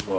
In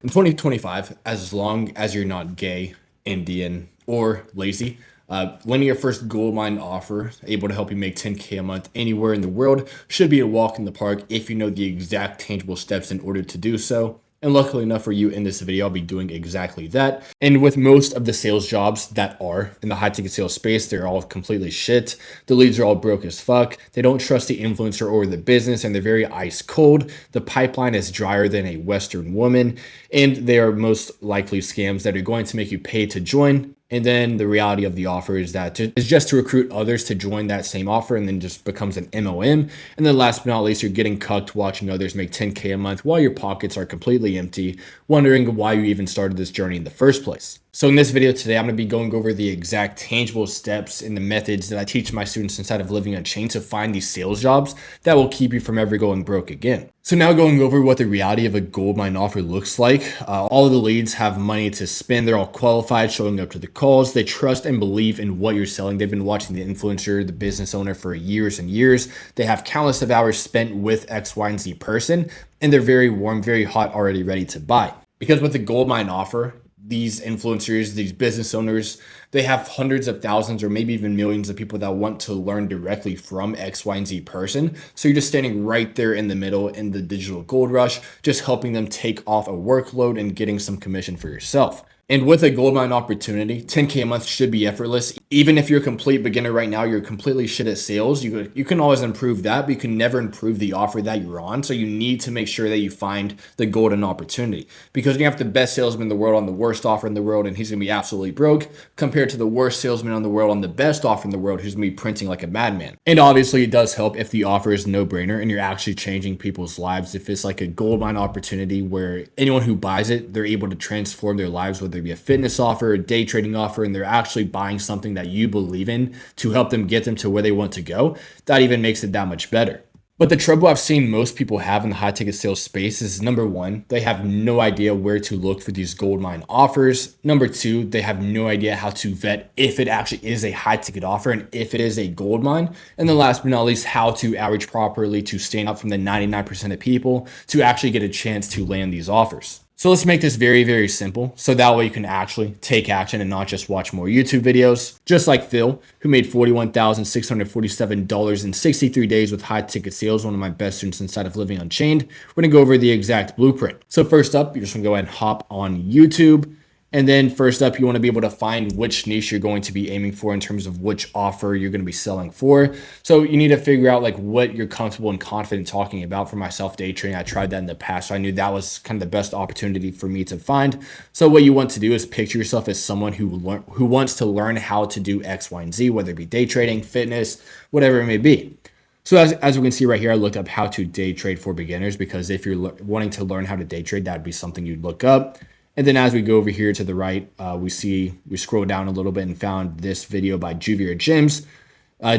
2025, as long as you're not gay, Indian, or lazy, landing your first gold mine offer, able to help you make 10K a month anywhere in the world, should be a walk in the park if you know the exact tangible steps in order to do so. And luckily enough for you, in this video, I'll be doing exactly that. And with most of the sales jobs that are in the high ticket sales space, they're all completely shit. The leads are all broke as fuck. They don't trust the influencer or the business, and they're very ice cold. The pipeline is drier than a Western woman, and they are most likely scams that are going to make you pay to join. And then the reality of the offer is that it's just to recruit others to join that same offer, and then just becomes an MOM. And then last but not least, you're getting cucked watching others make 10K a month while your pockets are completely empty, wondering why you even started this journey in the first place. So in this video today, I'm going to be going over the exact tangible steps and the methods that I teach my students inside of Living Unchained to find these sales jobs that will keep you from ever going broke again. So now going over what the reality of a gold mine offer looks like. All of the leads have money to spend. They're all qualified, showing up to the calls. They trust and believe in what you're selling. They've been watching the influencer, the business owner for years and years. They have countless of hours spent with X, Y, and Z person, and they're very warm, very hot, already ready to buy. Because with the gold mine offer, these influencers, these business owners, they have hundreds of thousands or maybe even millions of people that want to learn directly from X, Y, and Z person. So you're just standing right there in the middle in the digital gold rush, just helping them take off a workload and getting some commission for yourself. And with a gold mine opportunity, 10K a month should be effortless. Even if you're a complete beginner right now, you're completely shit at sales, you can always improve that, but you can never improve the offer that you're on. So you need to make sure that you find the golden opportunity, because you have the best salesman in the world on the worst offer in the world, and he's gonna be absolutely broke, compared to the worst salesman in the world on the best offer in the world, who's gonna be printing like a madman. And obviously it does help if the offer is no brainer and you're actually changing people's lives. If it's like a gold mine opportunity where anyone who buys it, they're able to transform their lives, whether be a fitness offer, a day trading offer, and they're actually buying something that you believe in to help them get them to where they want to go, that even makes it that much better. But the trouble I've seen most people have in the high ticket sales space is, number one, they have no idea where to look for these gold mine offers. Number two, they have no idea how to vet if it actually is a high ticket offer and if it is a gold mine. And then last but not least, how to average properly to stand out from the 99% of people to actually get a chance to land these offers. So let's make this very, very simple, so that way you can actually take action and not just watch more YouTube videos. Just like Phil, who made $41,647 in 63 days with high ticket sales, one of my best students inside of Living Unchained. We're gonna go over the exact blueprint. So first up, you're just gonna go ahead and hop on YouTube. And then first up, you want to be able to find which niche you're going to be aiming for in terms of which offer you're going to be selling for. So you need to figure out like what you're comfortable and confident talking about. For myself, day trading, I tried that in the past, so I knew that was kind of the best opportunity for me to find. So what you want to do is picture yourself as someone who wants to learn how to do X, Y, and Z, whether it be day trading, fitness, whatever it may be. So as we can see right here, I looked up how to day trade for beginners, because if you're wanting to learn how to day trade, that would be something you'd look up. And then as we go over here to the right, we scroll down a little bit and found this video by Juvier Gyms,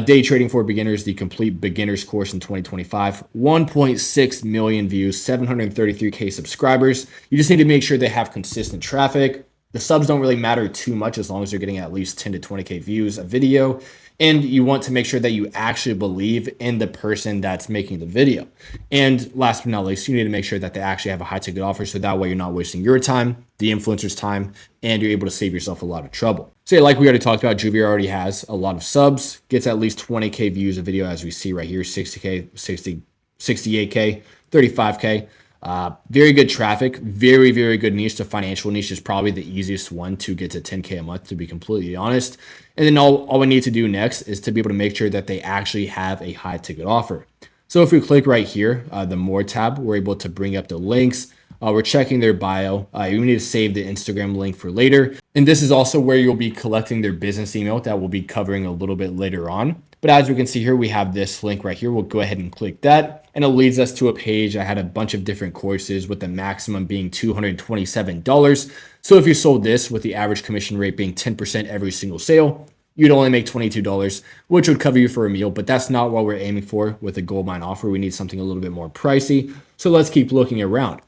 Day Trading for Beginners, the complete beginners course in 2025, 1.6 million views, 733K subscribers. You just need to make sure they have consistent traffic. The subs don't really matter too much as long as you're getting at least 10 to 20K views a video. And you want to make sure that you actually believe in the person that's making the video. And last but not least, you need to make sure that they actually have a high ticket offer, so that way you're not wasting your time, the influencer's time, and you're able to save yourself a lot of trouble. So yeah, like we already talked about, Juvier already has a lot of subs, gets at least 20K views a video, as we see right here, 60K, 68K, 35K. Very good traffic, very, very good niche. The financial niche is probably the easiest one to get to 10K a month, to be completely honest. And then all we need to do next is to be able to make sure that they actually have a high ticket offer. So if we click right here, the more tab, we're able to bring up the links. We're checking their bio. You need to save the Instagram link for later. And this is also where you'll be collecting their business email that we'll be covering a little bit later on. But as we can see here, we have this link right here. We'll go ahead and click that, and it leads us to a page. I had a bunch of different courses with the maximum being $227. So if you sold this with the average commission rate being 10% every single sale, you'd only make $22, which would cover you for a meal. But that's not what we're aiming for with a gold mine offer. We need something a little bit more pricey. So let's keep looking around.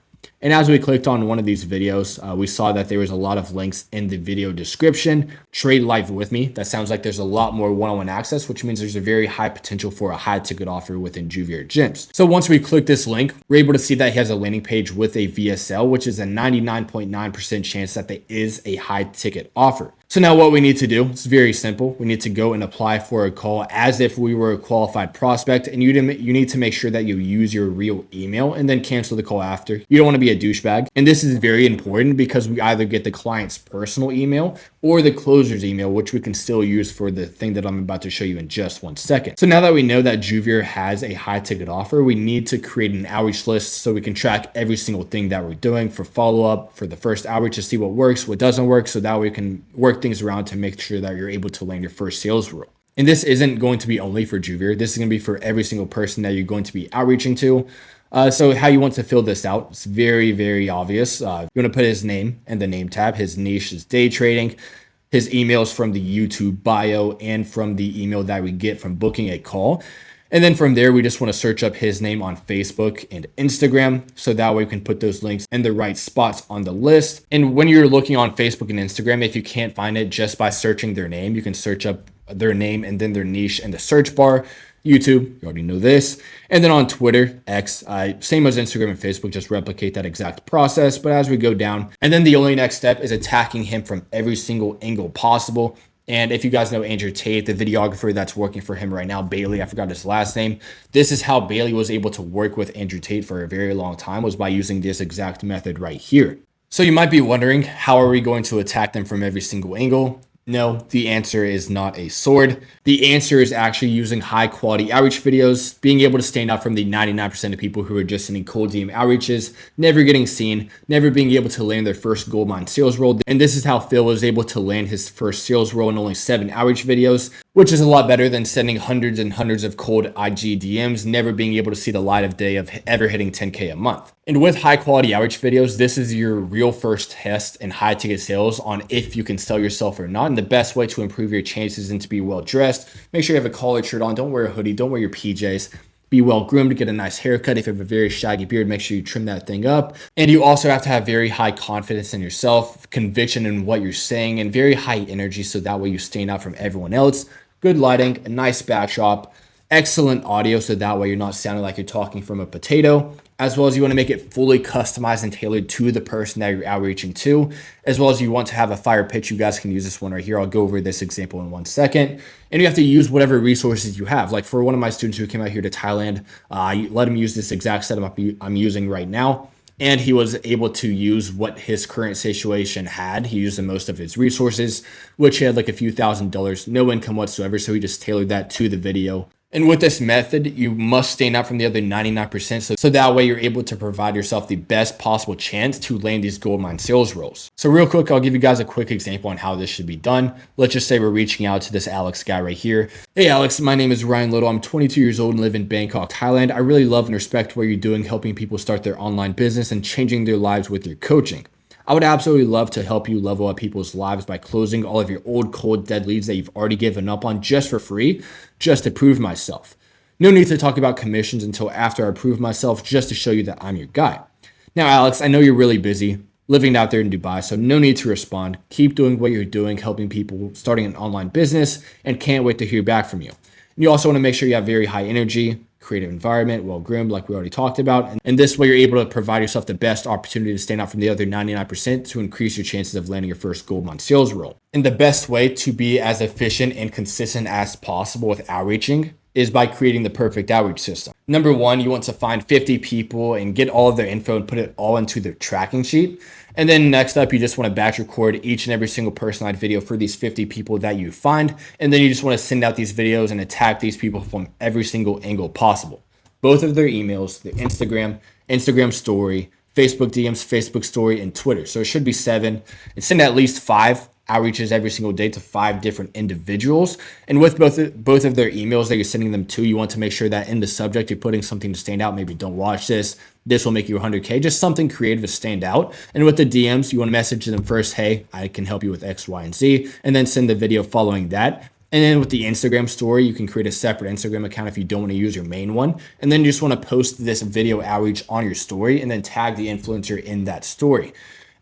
And as we clicked on one of these videos, we saw that there was a lot of links in the video description. Trade live with me. That sounds like there's a lot more one-on-one access, which means there's a very high potential for a high ticket offer within Juvier Gyms. So once we click this link, we're able to see that he has a landing page with a VSL, which is a 99.9% chance that there is a high ticket offer. So now what we need to do is very simple. We need to go and apply for a call as if we were a qualified prospect, and you need to make sure that you use your real email and then cancel the call after. You don't want to be a douchebag. And this is very important because we either get the client's personal email or the closer's email, which we can still use for the thing that I'm about to show you in just 1 second. So now that we know that Juvier has a high ticket offer, we need to create an outreach list so we can track every single thing that we're doing for follow-up, for the first outreach to see what works, what doesn't work, so that we can work things around to make sure that you're able to land your first sales role. And this isn't going to be only for Juvier. This is going to be for every single person that you're going to be outreaching to. So how you want to fill this out, it's very, very obvious. You want to put his name in the name tab. His niche is day trading. His emails from the YouTube bio and from the email that we get from booking a call. And then from there, we just want to search up his name on Facebook and Instagram. So that way we can put those links in the right spots on the list. And when you're looking on Facebook and Instagram, if you can't find it just by searching their name, you can search up their name and then their niche in the search bar. YouTube, you already know this. And then on Twitter, X, same as Instagram and Facebook, just replicate that exact process. But as we go down, and then the only next step is attacking him from every single angle possible. And if you guys know Andrew Tate, the videographer that's working for him right now, Bailey, I forgot his last name. This is how Bailey was able to work with Andrew Tate for a very long time, was by using this exact method right here. So you might be wondering, how are we going to attack them from every single angle? No, the answer is not a sword. The answer is actually using high quality outreach videos, being able to stand out from the 99% of people who are just sending cold DM outreaches, never getting seen, never being able to land their first goldmine sales role. And this is how Phil was able to land his first sales role in only 7 outreach videos, which is a lot better than sending hundreds and hundreds of cold IG DMs, never being able to see the light of day of ever hitting 10K a month. And with high quality outreach videos, this is your real first test in high ticket sales on if you can sell yourself or not. And the best way to improve your chances and to be well dressed, make sure you have a collared shirt on, don't wear a hoodie, don't wear your PJs. Be well groomed, get a nice haircut. If you have a very shaggy beard, make sure you trim that thing up. And you also have to have very high confidence in yourself, conviction in what you're saying, and very high energy so that way you stand out from everyone else. Good lighting, a nice backdrop, excellent audio so that way you're not sounding like you're talking from a potato, as well as you want to make it fully customized and tailored to the person that you're outreaching to, as well as you want to have a fire pitch. You guys can use this one right here. I'll go over this example in 1 second. And you have to use whatever resources you have. Like for one of my students who came out here to Thailand, I let him use this exact setup I'm using right now. And he was able to use what his current situation had. He used the most of his resources, which he had like a few $1,000s, no income whatsoever. So he just tailored that to the video. And with this method, you must stand out from the other 99%. So that way you're able to provide yourself the best possible chance to land these goldmine sales roles. So real quick, I'll give you guys a quick example on how this should be done. Let's just say we're reaching out to this Alex guy right here. Hey Alex, my name is Ryan Little. I'm 22 years old and live in Bangkok, Thailand. I really love and respect what you're doing, helping people start their online business and changing their lives with your coaching. I would absolutely love to help you level up people's lives by closing all of your old, cold, dead leads that you've already given up on just for free, just to prove myself. No need to talk about commissions until after I prove myself, just to show you that I'm your guy. Now, Alex, I know you're really busy living out there in Dubai, so no need to respond. Keep doing what you're doing, helping people starting an online business, and can't wait to hear back from you. And you also want to make sure you have very high energy, creative environment, well groomed, like we already talked about. And this way you're able to provide yourself the best opportunity to stand out from the other 99% to increase your chances of landing your first goldmine sales role. And the best way to be as efficient and consistent as possible with outreaching is by creating the perfect outreach system. Number one, you want to find 50 people and get all of their info and put it all into their tracking sheet. And then next up, you just want to batch record each and every single personalized video for these 50 people that you find. And then you just want to send out these videos and attack these people from every single angle possible. Both of their emails, their Instagram story, Facebook DMs, Facebook story, and Twitter. So it should be 7. And send at least 5 outreaches every single day to 5 different individuals. And with both of their emails that you're sending them to, you want to make sure that in the subject you're putting something to stand out. Maybe don't watch this. This will make you 100K. Just something creative to stand out. And with the DMs, you want to message them first, hey, I can help you with X, Y, and Z. And then send the video following that. And then with the Instagram story, you can create a separate Instagram account if you don't want to use your main one. And then you just want to post this video outreach on your story and then tag the influencer in that story.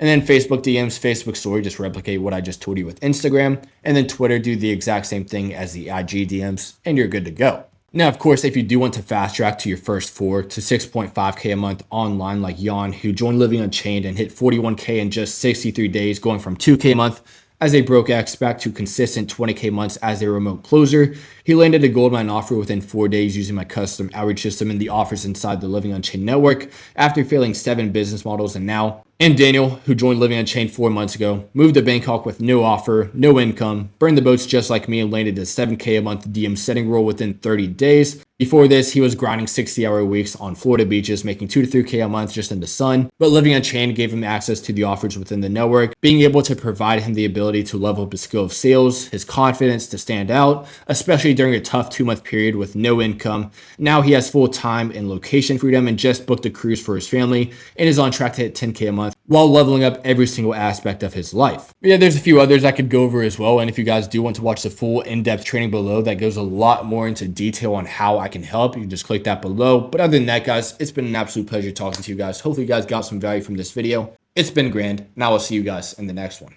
And then Facebook DMs, Facebook story, just replicate what I just told you with Instagram. And then Twitter, do the exact same thing as the IG DMs, and you're good to go. Now, of course, if you do want to fast track to your first 4 to 6.5K a month online like Jan, who joined Living Unchained and hit 41K in just 63 days, going from 2K a month as a broke expert to consistent 20K months as a remote closer. He landed a goldmine offer within 4 days using my custom outreach system and the offers inside the Living Unchained network after failing 7 business models. And Daniel, who joined Living Unchained 4 months ago, moved to Bangkok with no offer, no income, burned the boats just like me, and landed a 7K a month DM setting role within 30 days. Before this, he was grinding 60-hour weeks on Florida beaches, making 2 to 3K a month just in the sun. But Living Unchained gave him access to the offers within the network, being able to provide him the ability to level up his skill of sales, his confidence to stand out, especially during a tough 2-month period with no income. Now he has full time and location freedom and just booked a cruise for his family and is on track to hit 10K a month while leveling up every single aspect of his life. Yeah, there's a few others I could go over as well. And if you guys do want to watch the full in-depth training below that goes a lot more into detail on how I can help, you can just click that below. But other than that, guys, it's been an absolute pleasure talking to you guys. Hopefully you guys got some value from this video. It's been grand, and I will see you guys in the next one.